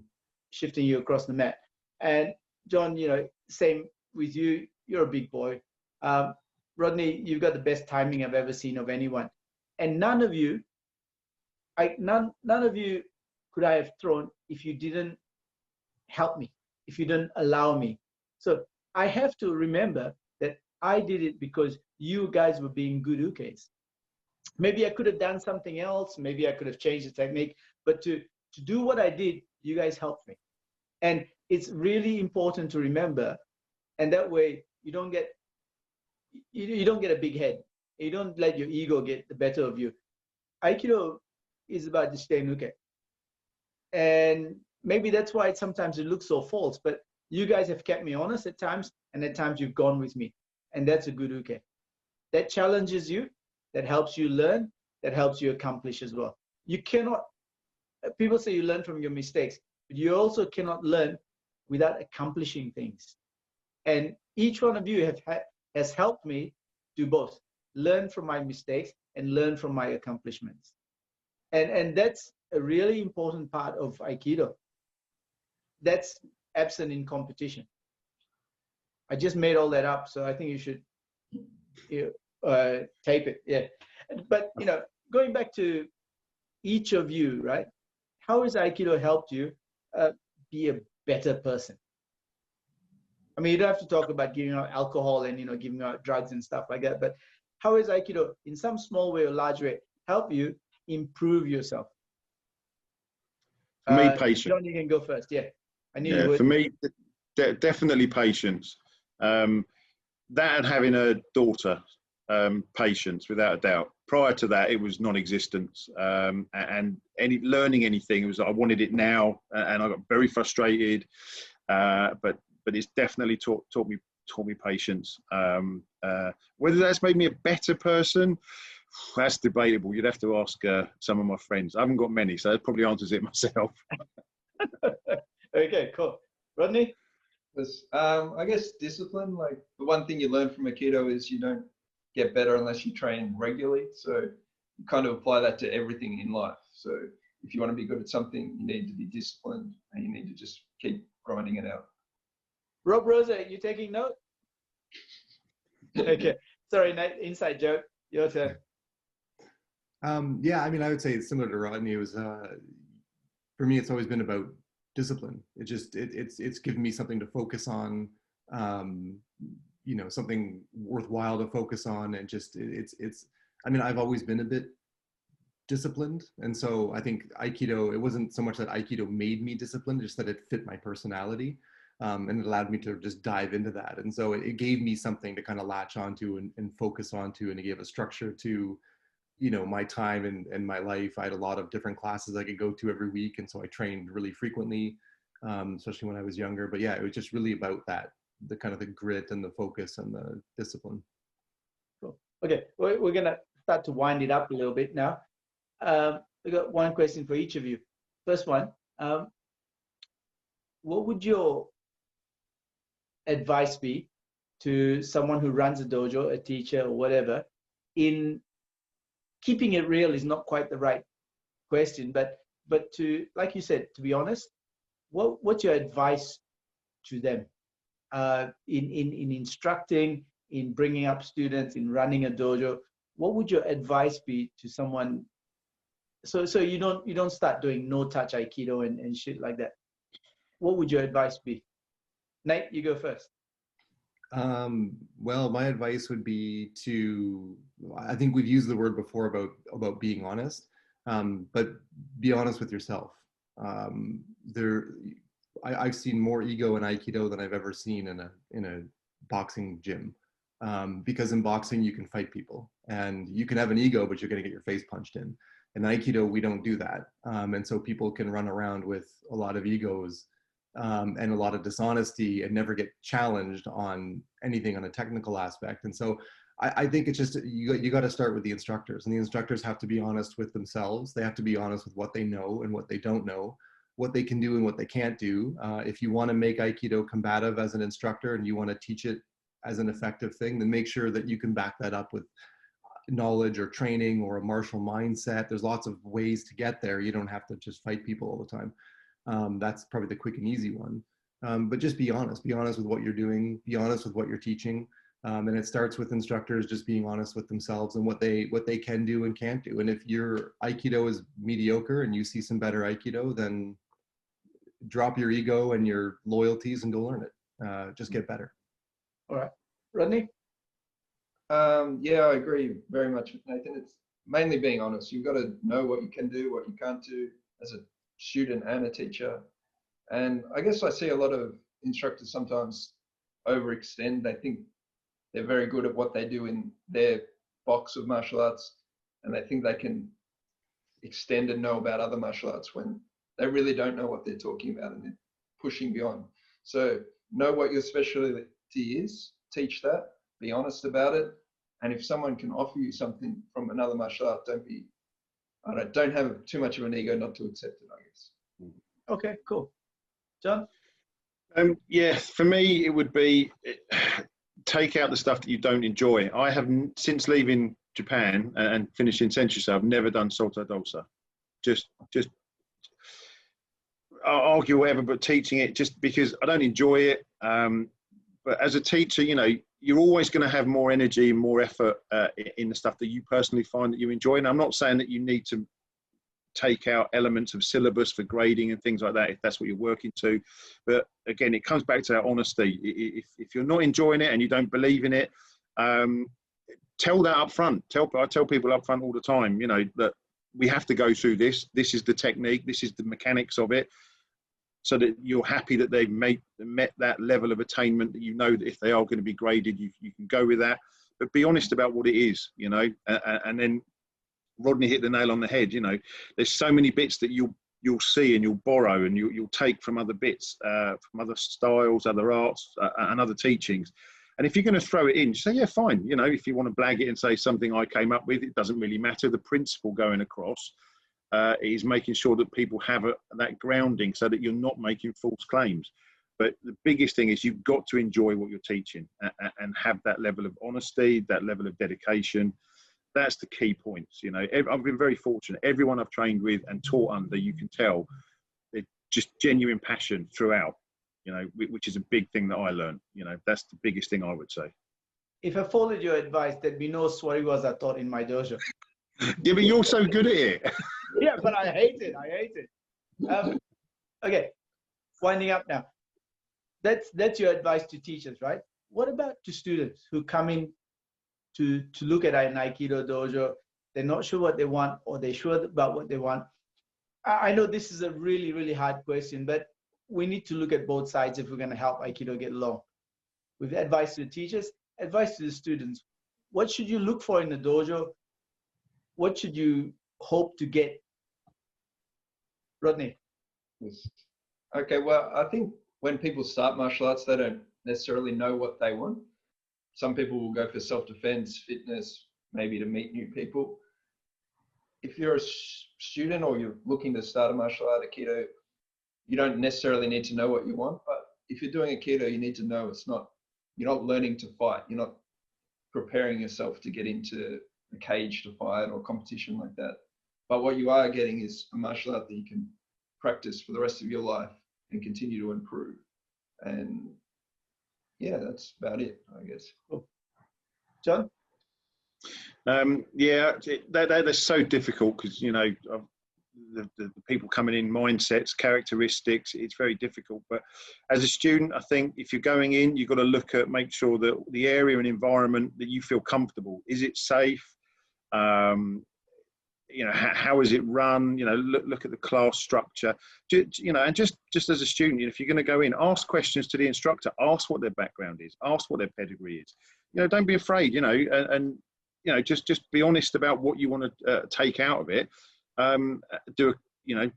Speaker 1: shifting you across the mat. And John, you know, same with you. You're a big boy. Rodney, you've got the best timing I've ever seen of anyone. And none of you could I have thrown if you didn't help me, if you didn't allow me. So I have to remember that I did it because you guys were being good ukes. Maybe I could have done something else. Maybe I could have changed the technique. But to do what I did, you guys helped me. And it's really important to remember. And that way, you don't get a big head. You don't let your ego get the better of you. Aikido is about jishitenuke. And maybe that's why sometimes it looks so false. But you guys have kept me honest at times, and at times you've gone with me. And that's a good uke. That challenges you, that helps you learn, that helps you accomplish as well. You cannot, people say you learn from your mistakes, but you also cannot learn without accomplishing things. And each one of you has helped me do both. Learn from my mistakes and learn from my accomplishments. And that's a really important part of Aikido. That's absent in competition. I just made all that up, so I think you should tape it. Yeah. But, you know, going back to each of you, right? How has Aikido helped you be a better person? I mean, you don't have to talk about giving out alcohol and, you know, giving out drugs and stuff like that, but how has Aikido, in some small way or large way, help you improve yourself?
Speaker 2: For me, patience.
Speaker 1: John, you can go first. Yeah, I need a word.
Speaker 2: For me, definitely patience. that and having a daughter, patience, without a doubt. Prior to that, it was non-existent, and learning anything, it was I wanted it now, and I got very frustrated. But it's definitely taught me patience. Whether that's made me a better person, that's debatable. You'd have to ask some of my friends. I haven't got many, so that probably answers it myself.
Speaker 1: Okay, cool. Rodney?
Speaker 4: I guess discipline, like the one thing you learn from Aikido is you don't get better unless you train regularly. So you kind of apply that to everything in life. So if you want to be good at something, you need to be disciplined and you need to just keep grinding it out.
Speaker 1: Rob Rosa, you taking note? Okay. Sorry, Nate, inside joke. Your turn.
Speaker 3: Yeah, I mean, I would say it's similar to Rodney. It was, for me, it's always been about discipline. It's given me something to focus on, you know, something worthwhile to focus on. And just, I mean, I've always been a bit disciplined. And so I think Aikido, it wasn't so much that Aikido made me disciplined, just that it fit my personality. And it allowed me to just dive into that. And so it gave me something to kind of latch onto and focus onto, and it gave a structure to, you know, my time and my life. I had a lot of different classes I could go to every week. And so I trained really frequently, especially when I was younger. But yeah, it was just really about that, the kind of the grit and the focus and the discipline.
Speaker 1: Cool. Okay, we're going to start to wind it up a little bit now. We've got one question for each of you. First one, what would your advice be to someone who runs a dojo, a teacher or whatever? In keeping it real is not quite the right question, but to, like you said, to be honest, what's your advice to them in instructing, in bringing up students, in running a dojo? What would your advice be to someone? So you don't start doing no touch Aikido and shit like that. What would your advice be? Nate, you go first.
Speaker 3: Well, my advice would be to, I think we've used the word before about being honest, but be honest with yourself. I've seen more ego in Aikido than I've ever seen in a boxing gym, because in boxing you can fight people and you can have an ego, but you're going to get your face punched in. In Aikido, we don't do that, and so people can run around with a lot of egos and a lot of dishonesty and never get challenged on anything on a technical aspect. And so I think it's just, you got to start with the instructors, and the instructors have to be honest with themselves. They have to be honest with what they know and what they don't know, what they can do and what they can't do. If you want to make Aikido combative as an instructor and you want to teach it as an effective thing, then make sure that you can back that up with knowledge or training or a martial mindset. There's lots of ways to get there. You don't have to just fight people all the time. That's probably the quick and easy one. But just be honest with what you're doing, be honest with what you're teaching. And it starts with instructors just being honest with themselves and what they can do and can't do. And if your Aikido is mediocre and you see some better Aikido, then drop your ego and your loyalties and go learn it. Just get better.
Speaker 1: All right. Rodney?
Speaker 4: Yeah, I agree very much with Nathan. It's mainly being honest. You've got to know what you can do, what you can't do as a student and a teacher. And I guess I see a lot of instructors sometimes overextend. They think they're very good at what they do in their box of martial arts, and they think they can extend and know about other martial arts when they really don't know what they're talking about and they're pushing beyond. So know what your specialty is, teach that, be honest about it. And if someone can offer you something from another martial art, don't have too much of an ego not to accept it, I guess.
Speaker 1: Okay, cool. John?
Speaker 2: Yeah, for me, it would be take out the stuff that you don't enjoy. I have, since leaving Japan and finishing Sensei, I've never done Soto Dosa. Just I'll argue whatever, but teaching it just because I don't enjoy it. But as a teacher, you know, you're always going to have more energy and more effort in the stuff that you personally find that you enjoy. And I'm not saying that you need to take out elements of syllabus for grading and things like that if that's what you're working to. But again, it comes back to that honesty. If you're not enjoying it and you don't believe in it, tell that up front. I tell people up front all the time, you know, that we have to go through this. This is the technique. This is the mechanics of it. so that you're happy that they've met that level of attainment, that you know that if they are going to be graded, you can go with that. But be honest about what it is, you know. And then Rodney hit the nail on the head. You know, there's so many bits that you'll see and you'll borrow and you'll take from other bits, from other styles, other arts, and other teachings. And if you're going to throw it in, just say, yeah, fine. You know, if you want to blag it and say something I came up with, it doesn't really matter. The principle going across is making sure that people have that grounding so that you're not making false claims. But the biggest thing is you've got to enjoy what you're teaching and have that level of honesty, that level of dedication. That's the key points. You know, I've been very fortunate. Everyone I've trained with and taught under, you can tell they're just genuine passion throughout, you know, which is a big thing that I learned. You know, that's the biggest thing I would say.
Speaker 1: If I followed your advice, there'd be no Swariwas taught in my dojo.
Speaker 2: Yeah, but you're so good at it.
Speaker 1: Yeah, but I hate it. I hate it. Okay, winding up now. That's your advice to teachers, right? What about to students who come in to look at an Aikido dojo? They're not sure what they want, or they're sure about what they want. I know this is a really, really hard question, but we need to look at both sides if we're going to help Aikido get along. With advice to the teachers, advice to the students. What should you look for in the dojo? What should you hope to get? Rodney.
Speaker 4: Yes. Okay, well, I think when people start martial arts, they don't necessarily know what they want. Some people will go for self-defense, fitness, maybe to meet new people. If you're a student or you're looking to start a martial art, Aikido, you don't necessarily need to know what you want. But if you're doing Aikido, you need to know you're not learning to fight. You're not preparing yourself to get into a cage to fight or competition like that. But what you are getting is a martial art that you can practice for the rest of your life and continue to improve. And yeah, that's about it, I guess.
Speaker 1: Cool. John?
Speaker 2: Yeah, they're so difficult because, you know, the people coming in, mindsets, characteristics, it's very difficult. But as a student, I think if you're going in, you've got to make sure that the area and environment that you feel comfortable. Is it safe? You know, how is it run? You know, look at the class structure. You know, and just as a student, if you're going to go in, ask questions to the instructor. Ask what their background is. Ask what their pedigree is. You know, don't be afraid. You know, and you know, just be honest about what you want to take out of it. You know,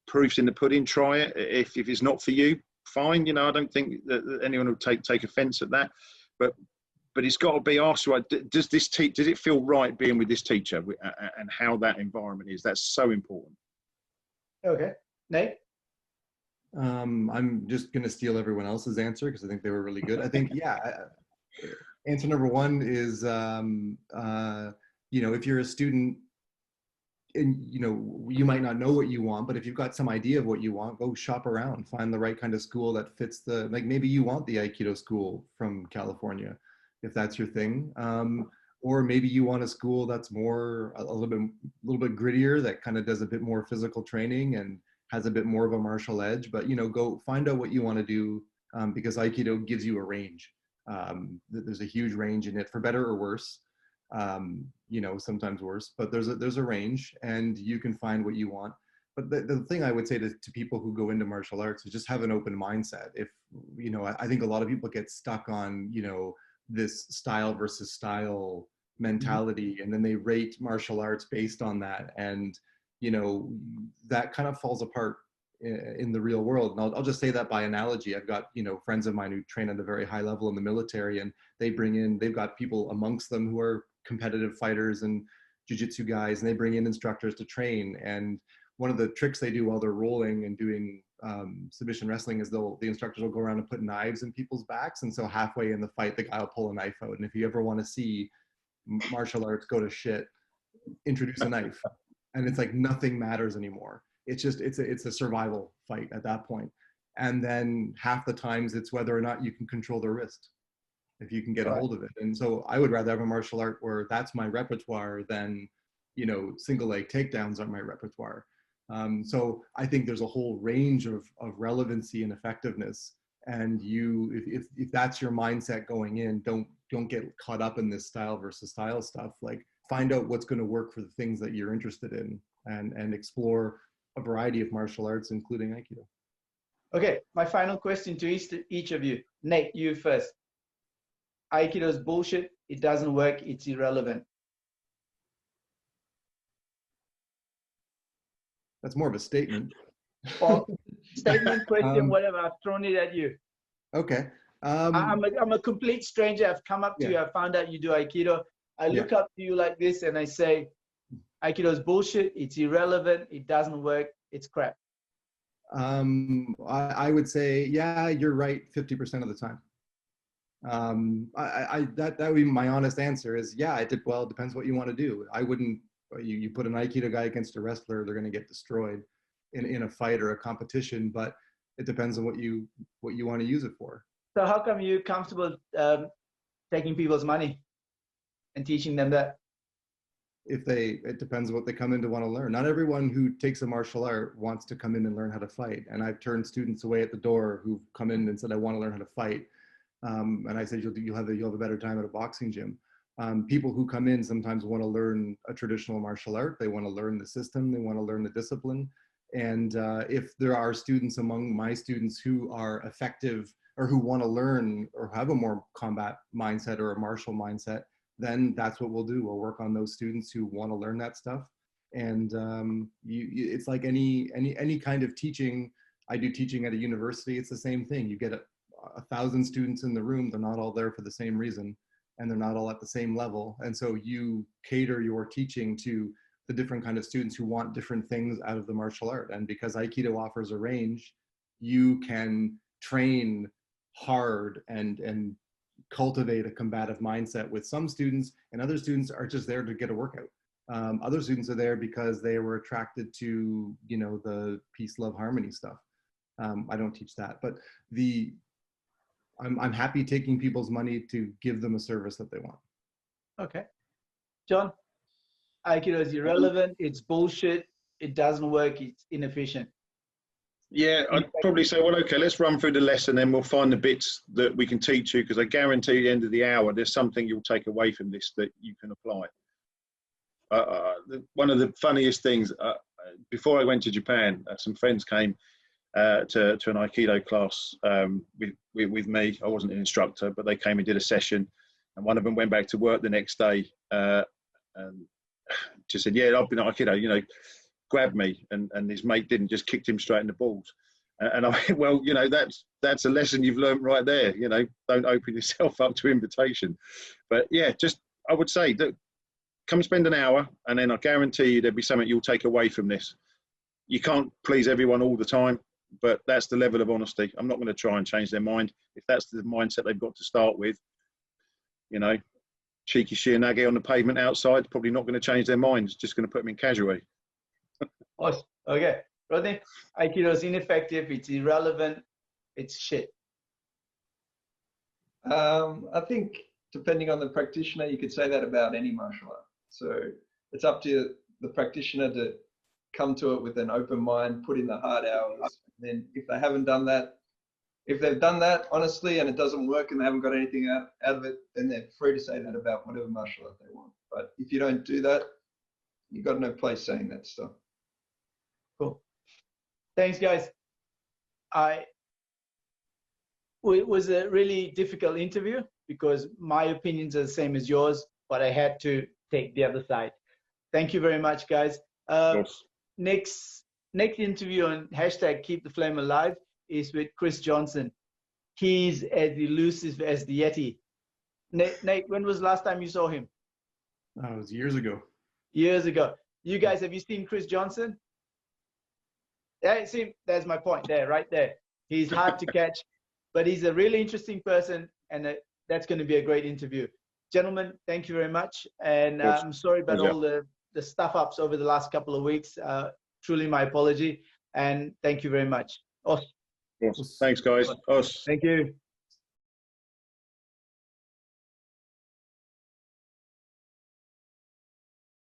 Speaker 2: proofs in the pudding. Try it. If it's not for you, fine. You know, I don't think that anyone would take offence at that. But it's got to be asked, right, does it feel right being with this teacher and how that environment is? That's so important.
Speaker 1: Okay. Nate?
Speaker 3: I'm just going to steal everyone else's answer because I think they were really good. I think, yeah, answer number one is, you know, if you're a student and, you know, you might not know what you want, but if you've got some idea of what you want, go shop around, find the right kind of school that fits like maybe you want the Aikido school from California, if that's your thing. Or maybe you want a school that's more, a little bit grittier, that kind of does a bit more physical training and has a bit more of a martial edge. But, you know, go find out what you want to do, because Aikido gives you a range. There's a huge range in it, for better or worse. You know, sometimes worse, but there's a range, and you can find what you want. But the thing I would say to people who go into martial arts is just have an open mindset. If, you know, I think a lot of people get stuck on, you know, this style versus style mentality, and then they rate martial arts based on that, and, you know, that kind of falls apart in the real world. And I'll just say that by analogy. I've got, you know, friends of mine who train at a very high level in the military, and they've got people amongst them who are competitive fighters and jiu-jitsu guys, and they bring in instructors to train. And one of the tricks they do while they're rolling and doing submission wrestling is the instructors will go around and put knives in people's backs, and so halfway in the fight the guy will pull a knife out. And if you ever want to see martial arts go to shit, introduce a knife, and it's like nothing matters anymore. It's just it's a survival fight at that point. And then half the times it's whether or not you can control the wrist, if you can get a hold of it. And so I would rather have a martial art where that's my repertoire than, you know, single leg takedowns are my repertoire. So I think there's a whole range of relevancy and effectiveness. And if that's your mindset going in, don't get caught up in this style versus style stuff. Like, find out what's going to work for the things that you're interested in, and explore a variety of martial arts, including Aikido.
Speaker 1: Okay, my final question to each of you. Nate, you first. Aikido is bullshit. It doesn't work. It's irrelevant.
Speaker 3: That's more of a statement.
Speaker 1: Well, statement, question, whatever. I've thrown it at you.
Speaker 3: Okay.
Speaker 1: I'm a complete stranger. I've come up to you. I found out you do Aikido. I look up to you like this and I say, Aikido is bullshit. It's irrelevant. It doesn't work. It's crap.
Speaker 3: I would say, yeah, you're right 50% of the time. That would be my honest answer is, yeah, it depends what you want to do. I wouldn't, you put an Aikido guy against a wrestler, they're going to get destroyed in a fight or a competition, but it depends on what you want to use it for.
Speaker 1: So how come you're comfortable taking people's money and teaching them that?
Speaker 3: It depends on what they come in to want to learn. Not everyone who takes a martial art wants to come in and learn how to fight. And I've turned students away at the door who've come in and said, I want to learn how to fight. And I said, you'll have a better time at a boxing gym. People who come in sometimes want to learn a traditional martial art. They want to learn the system. They want to learn the discipline. And if there are students among my students who are effective or who want to learn or have a more combat mindset or a martial mindset, then that's what we'll do. We'll work on those students who want to learn that stuff. And it's like any kind of teaching. I do teaching at a university. It's the same thing. You get 1,000 students in the room. They're not all there for the same reason, and they're not all at the same level. And so you cater your teaching to the different kind of students who want different things out of the martial art. And because Aikido offers a range, you can train hard and cultivate a combative mindset with some students, and other students are just there to get a workout. Other students are there because they were attracted to, the peace, love, harmony stuff. I don't teach that, but I'm happy taking people's money to give them a service that they want. Okay.
Speaker 1: John, Aikido is irrelevant. It's bullshit. It doesn't work. It's inefficient.
Speaker 2: Yeah, I'd probably say, well, okay, let's run through the lesson, then we'll find the bits that we can teach you, because I guarantee at the end of the hour, there's something you'll take away from this that you can apply. One of the funniest things, before I went to Japan, some friends came to an Aikido class with me. I wasn't an instructor, but they came and did a session, and one of them went back to work the next day and just said, yeah, I've been at Aikido, grabbed me, and his mate didn't, just kicked him straight in the balls. And I went, well, that's a lesson you've learned right there. Don't open yourself up to invitation. But yeah, I would say that come spend an hour, and then I guarantee you there'll be something you'll take away from this. You can't please everyone all the time, but that's the level of honesty. I'm not going to try and change their mind. If that's the mindset they've got to start with, cheeky shiranage on the pavement outside, probably not going to change their mind. It's just going to put them in casualty.
Speaker 1: Awesome. Okay, Rodney, Aikido is ineffective. It's irrelevant. It's shit.
Speaker 4: I think depending on the practitioner, you could say that about any martial art. So it's up to the practitioner to come to it with an open mind, put in the hard hours. And then if they haven't done that, if they've done that honestly and it doesn't work and they haven't got anything out of it, then they're free to say that about whatever martial art they want. But if you don't do that, you've got no place saying that stuff.
Speaker 1: Cool. Thanks, guys. It was a really difficult interview because my opinions are the same as yours, but I had to take the other side. Thank you very much, guys. Next interview on #KeepTheFlameAlive is with Chris Johnson. He's as elusive as the Yeti. Nate, when was the last time you saw him?
Speaker 3: It was years ago.
Speaker 1: Years ago. You guys, have you seen Chris Johnson? Yeah, see, there's my point there, right there. He's hard to catch, but he's a really interesting person, and that's going to be a great interview. Gentlemen, thank you very much. And I'm sorry about all the stuff-ups over the last couple of weeks. Truly my apology. And thank you very much. Os.
Speaker 2: Thanks, guys. Os.
Speaker 1: Thank you.